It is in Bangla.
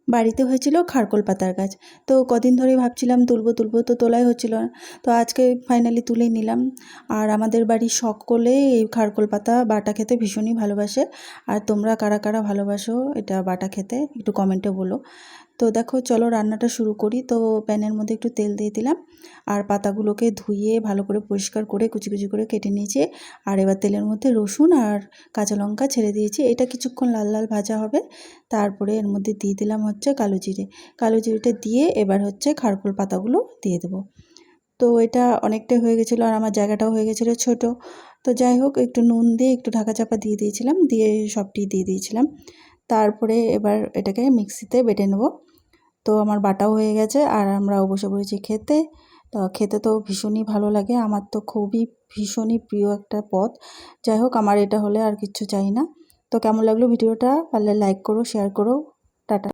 বাড়িতে হয়েছিল খারকোল পাতার গাছ। তো কদিন ধরেই ভাবছিলাম তুলবো তুলবো, তো তোলাই হচ্ছিল না। তো আজকে ফাইনালি তুলেই নিলাম। আর আমাদের বাড়ির সকলে এই খারকোল পাতা বাটা খেতে ভীষণই ভালোবাসে। আর তোমরা কারা কারা ভালোবাসো এটা বাটা খেতে একটু কমেন্টে বলো। তো দেখো চলো রান্নাটা শুরু করি। তো প্যানের মধ্যে একটু তেল দিয়ে দিলাম, আর পাতাগুলোকে ধুয়ে ভালো করে পরিষ্কার করে কুচি কুচি করে কেটে নিয়েছি। আর এবার তেলের মধ্যে রসুন আর কাঁচা লঙ্কা ছেড়ে দিয়েছি, এটা কিছুক্ষণ লাল লাল ভাজা হবে। তারপরে এর মধ্যে দিয়ে দিলাম হচ্ছে কালো জিরে। কালো জিরেটা দিয়ে এবার হচ্ছে খারকোল পাতাগুলো দিয়ে দেবো। তো এটা অনেকটাই হয়ে গেছিলো, আর আমার জায়গাটাও হয়ে গেছিলো ছোটো। তো যাই হোক, একটু নুন দিয়ে একটু ঢাকা চাপা দিয়ে দিয়েছিলাম, দিয়ে সবটি দিয়ে দিয়েছিলাম। তারপরে এবার এটাকে মিক্সিতে বেটে নেব। তো আমার বাটাও হয়ে গেছে, আর আমরাও বসে পড়েছি খেতে। তো খেতে তো ভীষণই ভালো লাগে, আমার তো খুবই ভীষণই প্রিয় একটা পদ। যাই হোক, আমার এটা হলে আর কিচ্ছু চাই না। তো কেমন লাগলো ভিডিওটা, পারলে লাইক করো, শেয়ার করো,